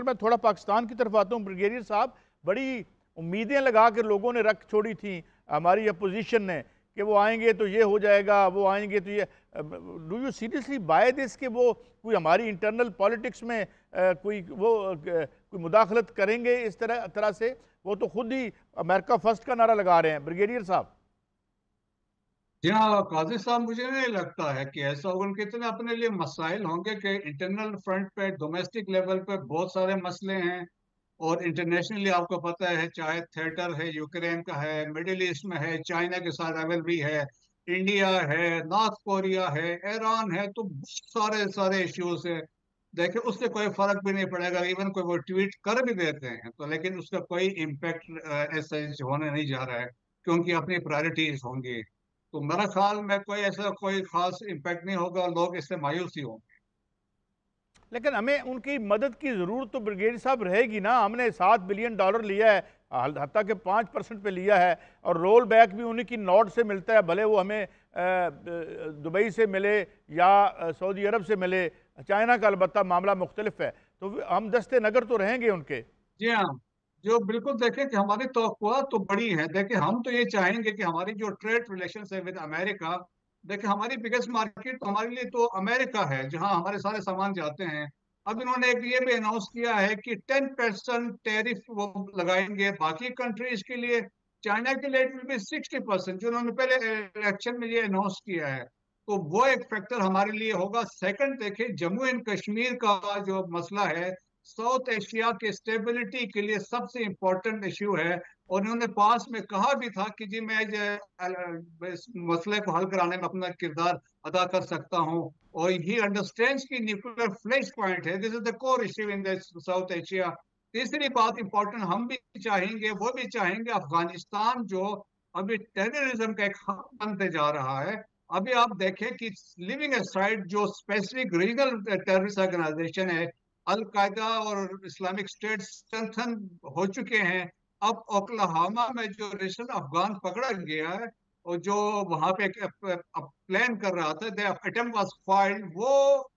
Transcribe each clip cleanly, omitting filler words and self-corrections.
मैं थोड़ा पाकिस्तान की तरफ आता हूँ। ब्रिगेडियर साहब, बड़ी उम्मीदें लगा कर लोगों ने रख छोड़ी थी हमारी अपोजिशन ने कि वो आएंगे तो ये हो जाएगा, वो आएंगे तो ये। Do you seriously buy this कि वो कोई हमारी इंटरनल पॉलिटिक्स में कोई मुदाखलत करेंगे इस तरह से? वो तो खुद ही अमेरिका फर्स्ट का नारा लगा रहे हैं ब्रिगेडियर साहब। जी हाँ काजी साहब, मुझे नहीं लगता है कि ऐसा होगा। उनके इतने अपने लिए मसाइल होंगे कि इंटरनल फ्रंट पे, डोमेस्टिक लेवल पे बहुत सारे मसले हैं। और इंटरनेशनली आपको पता है, चाहे थिएटर है, यूक्रेन का है, मिडिल ईस्ट में है, चाइना के साथ राइवलरी है, इंडिया है, नॉर्थ कोरिया है, ईरान है, तो बहुत सारे सारे इश्यूज है। देखिए, उससे कोई फर्क भी नहीं पड़ेगा। इवन कोई वो ट्वीट कर भी देते हैं तो, लेकिन उसका कोई इम्पैक्ट ऐसा होने नहीं जा रहा है, क्योंकि अपनी प्रायोरिटीज होंगी। तो मेरा ख्याल में कोई ऐसा कोई खास इम्पैक्ट नहीं होगा, लोग इससे मायूस ही होंगे। लेकिन हमें उनकी मदद की ज़रूरत तो ब्रिगेडियर साहब रहेगी ना। हमने $7 बिलियन लिया है, हत्ता के 5% पे लिया है, और रोल बैक भी उन्हीं की नोट से मिलता है, भले वो हमें दुबई से मिले या सऊदी अरब से मिले। चाइना का अलबत्ता मामला मुख्तलिफ है, तो हम दस्ते नगर तो रहेंगे उनके। जी हाँ, जो बिल्कुल देखें कि हमारी तवक्कुआ तो बड़ी है। देखिए, हम तो ये चाहेंगे कि हमारी जो ट्रेड रिलेशन है विद अमेरिका, देखिए हमारी बिगेस्ट मार्केट तो हमारे लिए तो अमेरिका है, जहां हमारे सारे सामान जाते हैं। अब इन्होंने एक ये भी अनाउंस किया है कि 10% टैरिफ वो लगाएंगे बाकी कंट्रीज के लिए। चाइना के लिए इट विल बी 60%, जो उन्होंने पहले इलेक्शन में ये अनाउंस किया है। तो वो एक फैक्टर हमारे लिए होगा। सेकंड, देखिए जम्मू एंड कश्मीर का जो मसला है, साउथ एशिया के स्टेबिलिटी के लिए सबसे इम्पोर्टेंट इश्यू है। और उन्होंने पास में कहा भी था कि जी मैं इस मसले को हल कराने में अपना किरदार अदा कर सकता हूँ। और ही अंडरस्टैंड्स कि न्यूक्लियर फ्लैश पॉइंट है, this is the core issue in the south Asia. तीसरी बात इंपॉर्टेंट हम भी चाहेंगे, वो भी चाहेंगे, अफगानिस्तान जो अभी टेररिज्म का एक हब बनते जा रहा है। अभी आप देखें कि लिविंग साइड जो स्पेसिफिक रीजनल टेररिस्ट ऑर्गेनाइजेशन है, अलकायदा और इस्लामिक स्टेट स्ट्रेंथन हो चुके हैं। अब ओक्लाहोमा में जो रिशन अफगान पकड़ा गया है, और जो वहां पे प्लान कर रहा था, द अटेम्प्ट वाज फाइल्ड, वो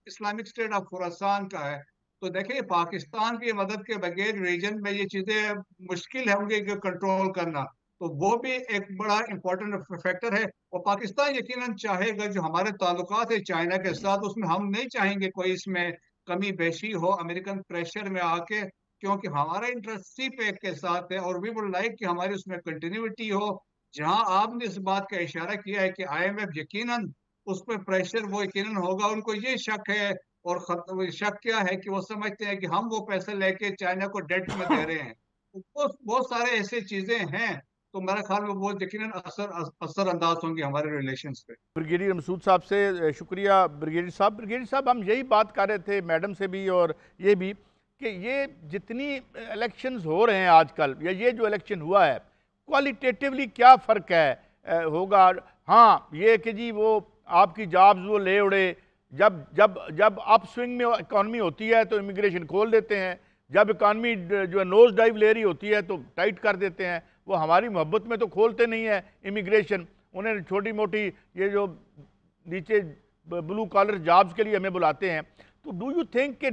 इस्लामिक स्टेट ऑफ खुरासान का है। तो देखिए, पाकिस्तान की मदद के बगैर रीजन में ये चीजें मुश्किल होंगी कंट्रोल करना। तो वो भी एक बड़ा इंपॉर्टेंट फैक्टर है। और पाकिस्तान यकीनन चाहेगा, जो हमारे ताल्लुकात है चाइना के साथ, उसमें हम नहीं चाहेंगे कोई इसमें कमी बेशी हो अमेरिकन प्रेशर में आके, क्योंकि हमारा इंटरेस्ट सी पे के साथ है, और वी वुड लाइक कि हमारी उसमें कंटिन्यूटी हो। जहां आपने इस बात का इशारा किया है कि आईएमएफ यकीनन उस पर प्रेशर वो यकीनन होगा, उनको ये शक है। और शक क्या है कि वो समझते हैं कि हम वो पैसे लेके चाइना को डेट में दे रहे हैं। तो बहुत सारे ऐसे चीजें हैं। तो मेरा ख्याल में वो यकीनन असर अंदाज होंगे हमारे रिलेशंस पे। ब्रिगेडियर मसूद साहब से शुक्रिया। ब्रिगेडियर साहब, हम यही बात कर रहे थे मैडम से भी, और ये भी कि ये जितनी इलेक्शंस हो रहे हैं आजकल, या ये जो इलेक्शन हुआ है, क्वालिटेटिवली क्या फ़र्क है होगा? हाँ, ये कि जी वो आपकी जॉब्स वो ले उड़े। जब जब जब अप स्विंग में इकॉनमी होती है तो इमिग्रेशन खोल देते हैं, जब इकॉनमी जो है नोज डाइव ले रही होती है तो टाइट कर देते हैं। वो हमारी मोहब्बत में तो खोलते नहीं है इमिग्रेशन। उन्हें छोटी मोटी ये जो नीचे ब्लू कॉलर जॉब्स के लिए हमें बुलाते हैं। तो डू यू थिंक कि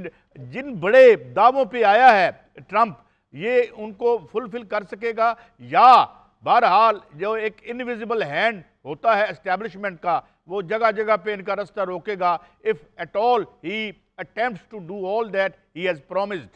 जिन बड़े दावों पे आया है ट्रंप, ये उनको फुलफिल कर सकेगा, या बहरहाल जो एक इनविजिबल हैंड होता है एस्टेब्लिशमेंट का, वो जगह जगह पे इनका रास्ता रोकेगा, if at all he attempts to do all that he has promised?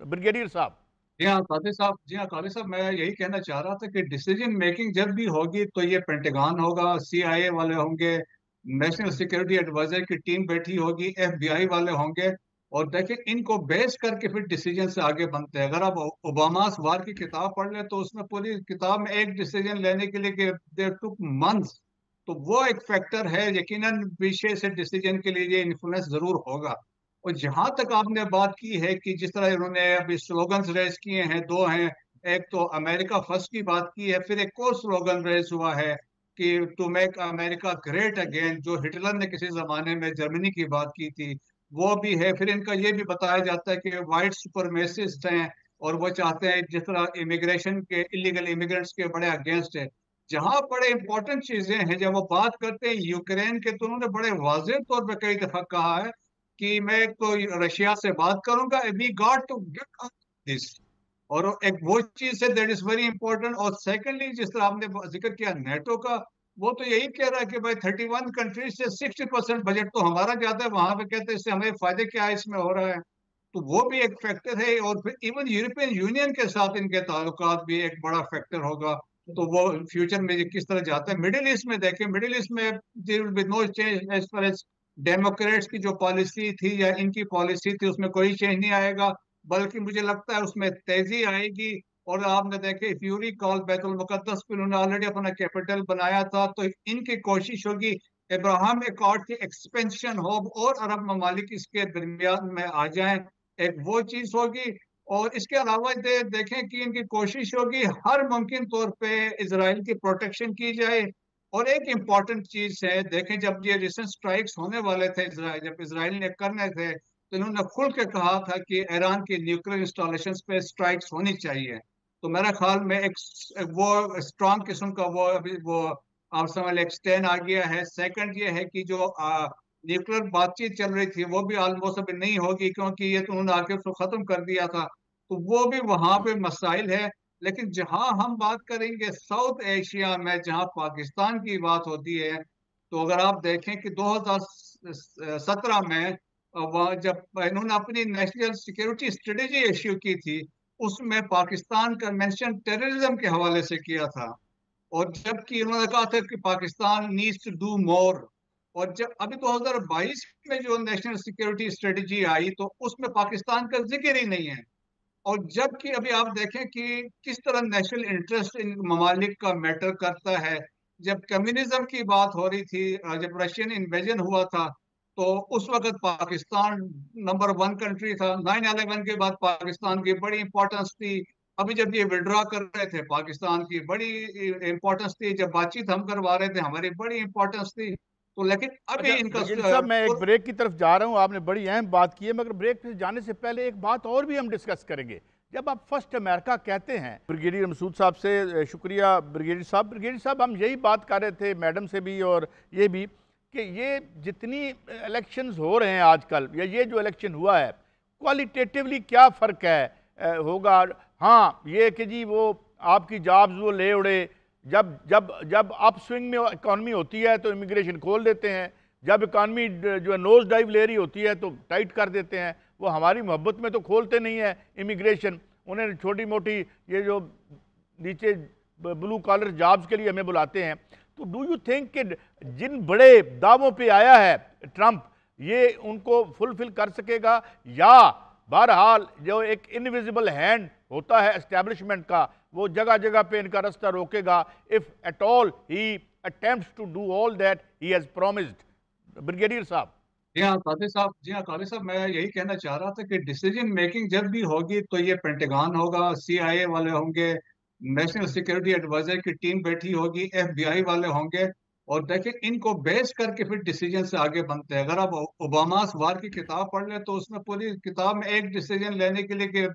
Brigadier साहब। जी हाँ कादिर साहब, जी हाँ कादिर साहब, मैं यही कहना चाह रहा था कि डिसीजन मेकिंग जब भी होगी तो ये पेंटागन होगा, सीआईए वाले होंगे, नेशनल सिक्योरिटी एडवाइजर की टीम बैठी होगी, एफबीआई वाले होंगे। और देखिए, इनको बेस करके फिर डिसीजन से आगे बनते हैं। अगर आप ओबामास वार की किताब पढ़ ले तो उसमें पूरी किताब में एक डिसीजन लेने के लिए देयर टुक मंथ्स। तो वो एक फैक्टर है, यकीनन विषय से डिसीजन के लिए ये इन्फ्लुएंस जरूर होगा। और जहां तक आपने बात की है कि जिस तरह इन्होंने अभी स्लोगन्स रेज किए हैं, दो हैं। एक तो अमेरिका फर्स्ट की बात की है, फिर एक और स्लोगन रेज हुआ है कि to make America great again, जो हिटलर ने किसी जमाने में जर्मनी की बात की थी, वो भी है। फिर इनका ये भी बताया जाता है कि वाइट सुपरमेसिस्ट हैं, और वो चाहते हैं जिस तरह इमिग्रेशन के, इलीगल इमिग्रेंट्स के बड़े अगेंस्ट है। जहां बड़े इंपॉर्टेंट चीजें हैं, जब वो बात करते हैं यूक्रेन के, तो उन्होंने बड़े वाज़ेह तौर पर कई दफा कहा है कि मैं तो रशिया से बात करूंगा, we got to get this. और एक वो चीज है दैट इज वेरी इंपॉर्टेंट। और सेकेंडली, जिस तरह आपने जिक्र किया नेटो का, वो तो यही कह रहा है कि भाई 31 कंट्रीज से 60% बजट तो हमारा जाता है वहां पे, कहते हैं इससे हमें फायदे क्या है इसमें हो रहा है। तो वो भी एक फैक्टर है। और फिर इवन यूरोपियन यूनियन के साथ इनके ताल्लुकात भी एक बड़ा फैक्टर होगा। तो वो फ्यूचर में ये किस तरह जाता है। मिडिल ईस्ट में देखें, मिडिल ईस्ट में there will be no change as far as democrats की जो पॉलिसी थी या इनकी पॉलिसी थी उसमें कोई चेंज नहीं आएगा, बल्कि मुझे लगता है उसमें तेजी आएगी। और आपने देखे इफ यू रिकॉल बैतुल मुकद्दस पे उन्होंने ऑलरेडी अपना कैपिटल बनाया था, तो इनकी कोशिश होगी अब्राहम एकॉर्ड की एक्सपेंशन हो और अरब ममालिक इसके दरमियान में आ जाएं, एक वो चीज होगी। और इसके अलावा देखें कि इनकी कोशिश होगी हर मुमकिन तौर पे इसराइल की प्रोटेक्शन की जाए। और एक इम्पॉर्टेंट चीज है, देखें जब ये रिसेंट स्ट्राइक्स होने वाले थे इसराइल, जब इसराइल ने करने थे, तो इन्होंने खुल के कहा था कि ईरान की न्यूक्लियर इंस्टॉलेशन पे स्ट्राइक्स होनी चाहिए। तो मेरा ख्याल में एक वो स्ट्रांग किस्म का वो अभी वो आप समझ लें एक्सटेंड आ गया है। सेकंड ये है कि जो न्यूक्लियर बातचीत चल रही थी वो भी ऑलमोस्ट अभी नहीं होगी, क्योंकि ये तो उन्होंने आके उसको खत्म कर दिया था। तो वो भी वहां पे मसाइल है। लेकिन जहां हम बात करेंगे साउथ एशिया में, जहां पाकिस्तान की बात होती है, तो अगर आप देखें कि 2017 में जब इन्होंने अपनी नेशनल सिक्योरिटी स्ट्रेटेजी इश्यू की थी, उसमें पाकिस्तान का मेंशन टेररिज्म के हवाले से किया था। और जबकि उन्होंने कहा था कि Pakistan needs to do more. और जब अभी 2022 में जो नेशनल सिक्योरिटी स्ट्रेटेजी आई, तो उसमें पाकिस्तान का जिक्र ही नहीं है। और जबकि अभी आप देखें कि किस तरह नेशनल इंटरेस्ट इन ममालिक का मैटर करता है। जब कम्युनिज्म की बात हो रही थी, जब रशियन इन्वेजन हुआ था, तो उस वक्त पाकिस्तान नंबर 1 कंट्री था। 9/11 के बाद पाकिस्तान की बड़ी इंपॉर्टेंस थी। अभी जब ये विड्रॉ कर रहे थे, पाकिस्तान की बड़ी इंपॉर्टेंस थी। जब बातचीत हम करवा रहे थे, हमारी बड़ी इंपॉर्टेंस थी। तो लेकिन अभी अच्छा इनका ब्रिगेडियर साहब, मैं एक ब्रेक की तरफ जा रहा हूं, आपने बड़ी अहम बात की है, मगर ब्रेक पे जाने से पहले एक बात और भी हम डिस्कस करेंगे। जब आप फर्स्ट अमेरिका कहते हैं, ब्रिगेडियर मसूद साहब से शुक्रिया। ब्रिगेडियर साहब हम यही बात कर रहे थे मैडम से भी और ये भी, कि ये जितनी इलेक्शंस हो रहे हैं आजकल, या ये जो इलेक्शन हुआ है, क्वालिटेटिवली क्या फ़र्क है होगा। हाँ, ये कि जी वो आपकी जॉब्स वो ले उड़े, जब जब जब अप स्विंग में इकॉनमी होती है तो इमिग्रेशन खोल देते हैं, जब इकॉनमी जो है नोज डाइव ले रही होती है तो टाइट कर देते हैं। वो हमारी मोहब्बत में तो खोलते नहीं है इमिग्रेशन, उन्हें छोटी मोटी ये जो नीचे ब्लू कॉलर जॉब्स के लिए हमें बुलाते हैं। तो डू यू थिंक कि जिन बड़े दावों पे आया है ट्रंप, ये उनको फुलफिल कर सकेगा, या बहरहाल जो एक इनविजिबल हैंड होता है एस्टेब्लिशमेंट का, वो जगह जगह पे इनका रास्ता रोकेगा, if at all he attempts to do all that he has promised. Brigadier साहब। जी हाँ कादिर साहब, जी हाँ कादिर साहब, मैं यही कहना चाह रहा था कि डिसीजन मेकिंग जब भी होगी तो ये पेंटागन होगा, CIA वाले होंगे, नेशनल सिक्योरिटी एडवाइजर की टीम बैठी होगी, FBI वाले होंगे। और देखिए इनको बेस करके फिर डिसीजन से आगे बनते हैं। अगर आप ओबामा वार की किताब पढ़ ले, तो उसमें पूरी किताब में एक डिसीजन लेने के लिए कि